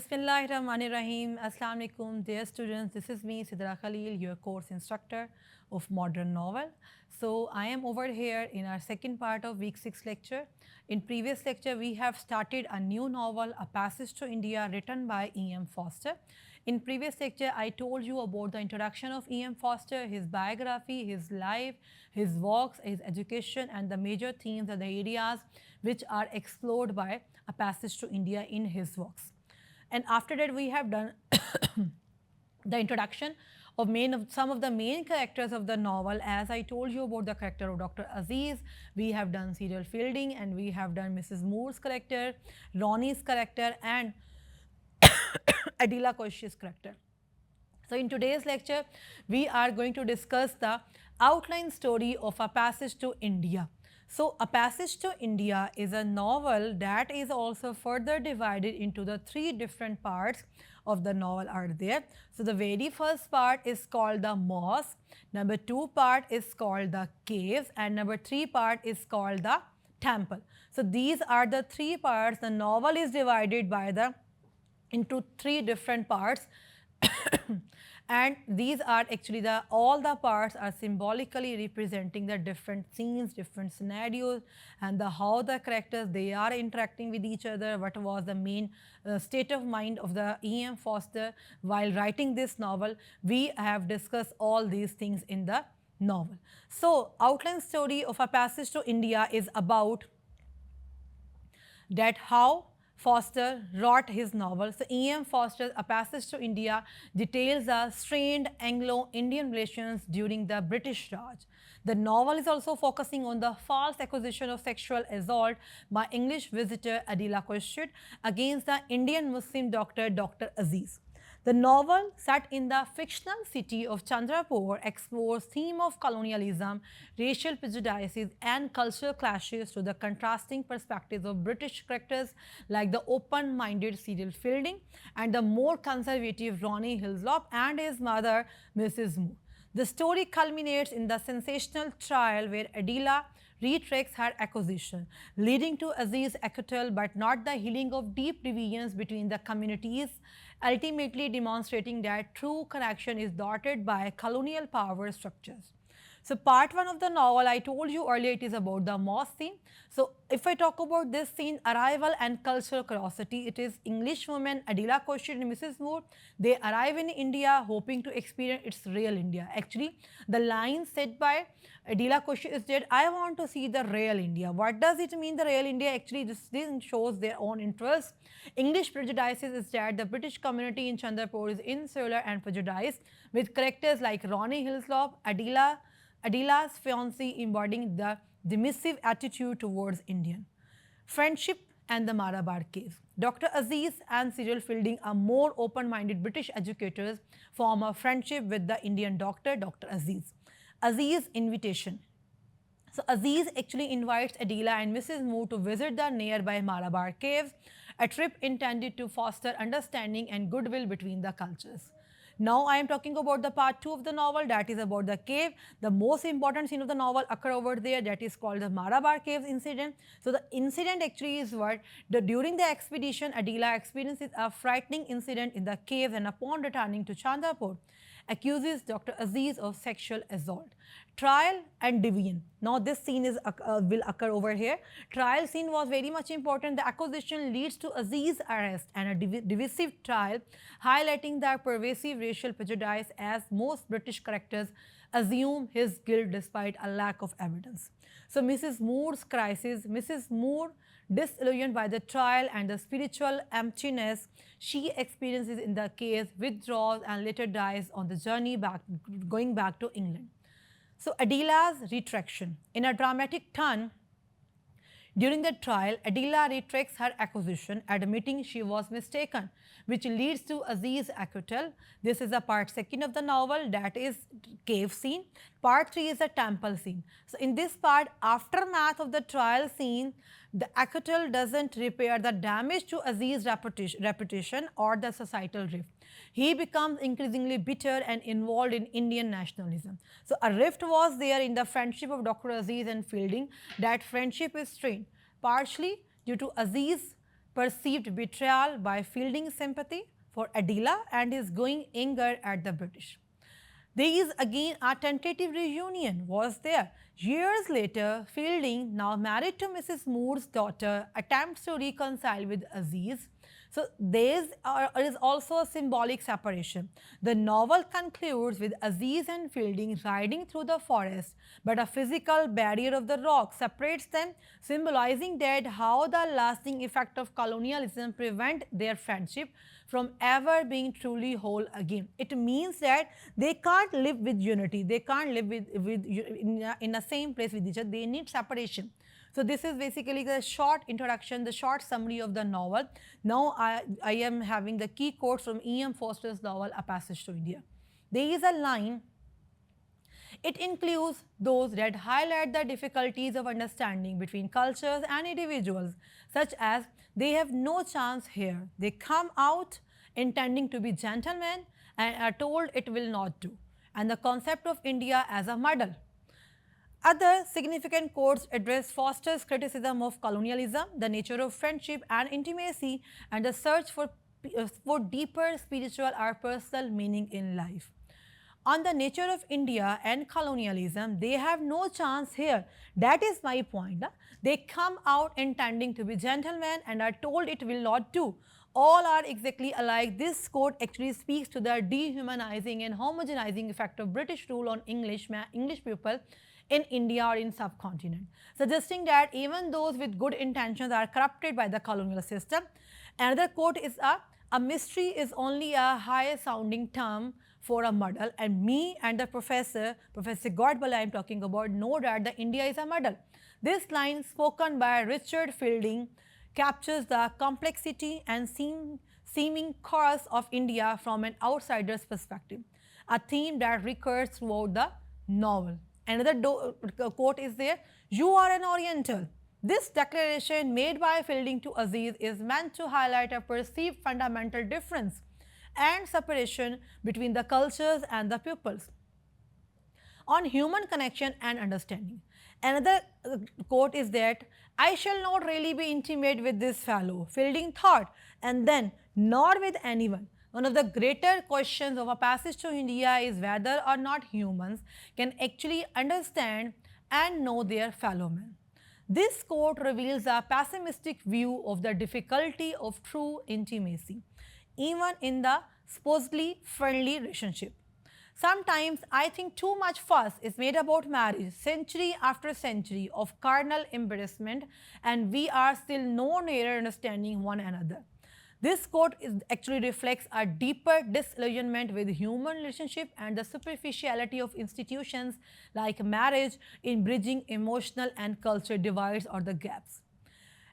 Bismillahirrahmanirrahim. Assalamu alaikum, dear students. This is me, Sidra Khalil, your course instructor of modern novel. So I am over here in our second part of week 6 lecture. In previous lecture, we have started a new novel, A Passage to India, written by E.M. Forster. In previous lecture, I told you about the introduction of E.M. Forster, his biography, his life, his works, his education, and the major themes and the areas which are explored by A Passage to India in his works. And after that, we have done the introduction of some of the main characters of the novel. As I told you about the character of Dr. Aziz, we have done Cyril Fielding, and we have done Mrs. Moore's character, Ronnie's character, and Adela Koish's character. So in today's lecture, we are going to discuss the outline story of A Passage to India. So A Passage to India is a novel that is also further divided into the three different parts of the novel are there. So the very first part is called the mosque, number 2 part is called the caves, and number 3 part is called the temple. So these are the three parts. The novel is divided into three different parts. And these are actually all the parts are symbolically representing the different scenes, different scenarios, and how the characters they are interacting with each other. What was the main state of mind of the E.M. Forster while writing this novel? We have discussed all these things in the novel. So outline story of A Passage to India is about that how Forster wrote his novel. So E.M. Forster's A Passage to India details the strained Anglo-Indian relations during the British Raj. The novel is also focusing on the false accusation of sexual assault by English visitor Adela Koish against the Indian Muslim doctor Dr. Aziz. The novel, set in the fictional city of Chandrapur, explores theme of colonialism, racial prejudices, and cultural clashes through the contrasting perspectives of British characters like the open-minded Cyril Fielding and the more conservative Ronnie Hislop and his mother, Mrs. Moore. The story culminates in the sensational trial where Adela retracts her accusation, leading to Aziz's acquittal but not the healing of deep divisions between the communities, ultimately demonstrating that true connection is dotted by colonial power structures. So part 1 of the novel, I told you earlier, it is about the mosque scene. So if I talk about this scene, arrival and cultural curiosity, it is English women Adela Koish and Mrs. Moore. They arrive in India hoping to experience its real India. Actually, the line said by Adela Koish is that I want to see the real India. What does it mean, the real India? Actually, this shows their own interest. English prejudices is that the British community in Chandrapur is insular and prejudiced, with characters like Ronnie Hislop, Adela's fiancé embodying the dismissive attitude towards Indian. Friendship and the Malabar Cave. Dr. Aziz and Cyril Fielding, a more open-minded British educators, form a friendship with the Indian doctor, Dr. Aziz. Aziz's invitation. So Aziz actually invites Adela and Mrs. Moore to visit the nearby Malabar Caves, a trip intended to foster understanding and goodwill between the cultures. Now I am talking about the part 2 of the novel, that is about the cave. The most important scene of the novel occur over there, that is called the Malabar Caves incident. So the incident actually is what? During the expedition, Adela experiences a frightening incident in the cave, and upon returning to Chandrapur, accuses Dr. Aziz of sexual assault. Trial and division. Now this scene will occur over here. Trial scene was very much important. The accusation leads to Aziz's arrest and a divisive trial, highlighting the pervasive racial prejudice as most British characters assume his guilt despite a lack of evidence. So Mrs. Moore's crisis. Mrs. Moore, disillusioned by the trial and the spiritual emptiness she experiences in the case, withdraws and later dies on the journey going back to England. So Adela's retraction. In a dramatic turn, during the trial, Adela retracts her accusation, admitting she was mistaken, which leads to Aziz's acquittal. This is the part 2 of the novel, that is cave scene. Part 3 is the temple scene. So in this part, aftermath of the trial scene, the acquittal doesn't repair the damage to Aziz's reputation or the societal rift. He becomes increasingly bitter and involved in Indian nationalism. So a rift was there in the friendship of Dr. Aziz and Fielding. That friendship is strained, partially due to Aziz perceived betrayal by Fielding's sympathy for Adela and his growing anger at the British. There is again a tentative reunion was there. Years later, Fielding, now married to Mrs. Moore's daughter, attempts to reconcile with Aziz. So there is also a symbolic separation. The novel concludes with Aziz and Fielding riding through the forest, but a physical barrier of the rock separates them, symbolizing that how the lasting effect of colonialism prevent their friendship from ever being truly whole again. It means that they can't live with unity. They can't live in the same place with each other. They need separation. So this is basically the short introduction, the short summary of the novel. Now I am having the key quotes from E.M. Forster's novel, A Passage to India. There is a line, it includes those that highlight the difficulties of understanding between cultures and individuals, such as they have no chance here. They come out intending to be gentlemen and are told it will not do. And the concept of India as a model. Other significant quotes address Forster's criticism of colonialism, the nature of friendship and intimacy, and the search for deeper spiritual or personal meaning in life. On the nature of India and colonialism, they have no chance here. That is my point. They come out intending to be gentlemen and are told it will not do. All are exactly alike. This quote actually speaks to the dehumanizing and homogenizing effect of British rule on English people in India or in subcontinent, suggesting that even those with good intentions are corrupted by the colonial system. Another quote is a mystery is only a high sounding term for a model, and me and the Professor Godbole I am talking about, know that the India is a model. This line, spoken by Richard Fielding, captures the complexity and seeming chaos of India from an outsider's perspective, a theme that recurs throughout the novel. Another quote is there, you are an Oriental. This declaration made by Fielding to Aziz is meant to highlight a perceived fundamental difference and separation between the cultures and the peoples on human connection and understanding. Another quote is that, I shall not really be intimate with this fellow, Fielding thought, and then nor with anyone. One of the greater questions of A Passage to India is whether or not humans can actually understand and know their fellow men. This quote reveals a pessimistic view of the difficulty of true intimacy, even in the supposedly friendly relationship. Sometimes I think too much fuss is made about marriage, century after century of carnal embarrassment, and we are still no nearer understanding one another. This quote actually reflects a deeper disillusionment with human relationship and the superficiality of institutions like marriage in bridging emotional and cultural divides or the gaps.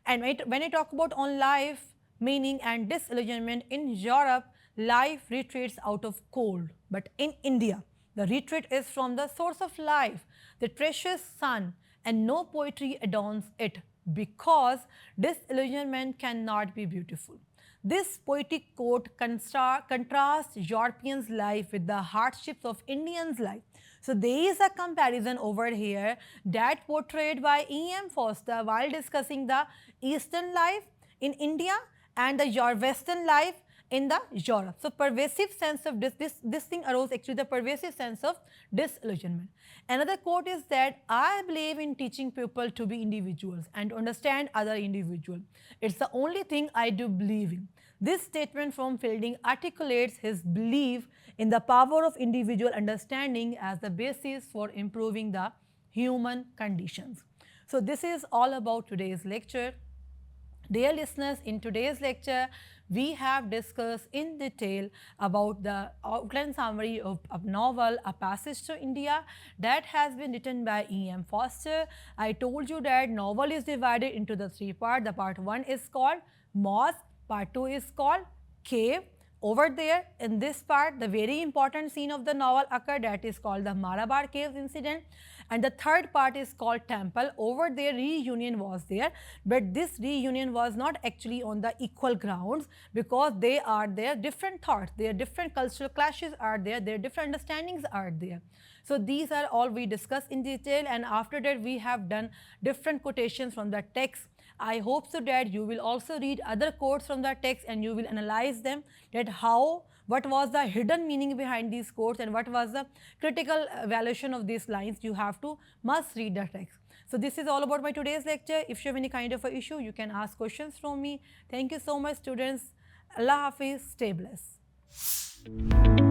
And when I talk about on life, meaning and disillusionment in Europe, life retreats out of cold. But in India, the retreat is from the source of life, the precious sun, and no poetry adorns it because disillusionment cannot be beautiful. This poetic quote contrasts Europeans' life with the hardships of Indians' life. So there is a comparison over here that portrayed by E.M. Forster while discussing the Eastern life in India and the Western life in the Europe. So pervasive sense of this thing arose actually the pervasive sense of disillusionment. Another quote is that I believe in teaching people to be individuals and to understand other individuals. It's the only thing I do believe in. This statement from Fielding articulates his belief in the power of individual understanding as the basis for improving the human conditions. So this is all about today's lecture. Dear listeners, in today's lecture, we have discussed in detail about the outline summary of a novel, A Passage to India, that has been written by E.M. Forster. I told you that novel is divided into the three parts. The part 1 is called Mosque, part 2 is called Cave. Over there, in this part, the very important scene of the novel occurred, that is called the Malabar Caves incident. And the third part is called Temple. Over there, reunion was there, but this reunion was not actually on the equal grounds because they are there different thoughts, their different cultural clashes are there, their different understandings are there. So these are all we discussed in detail, and after that we have done different quotations from the text I hope so that you will also read other quotes from the text and you will analyze them, that what was the hidden meaning behind these quotes and what was the critical evaluation of these lines. You have to must read the text. So this is all about my today's lecture. If you have any kind of a issue, you can ask questions from me. Thank you so much, students. Allah Hafiz. Stay blessed.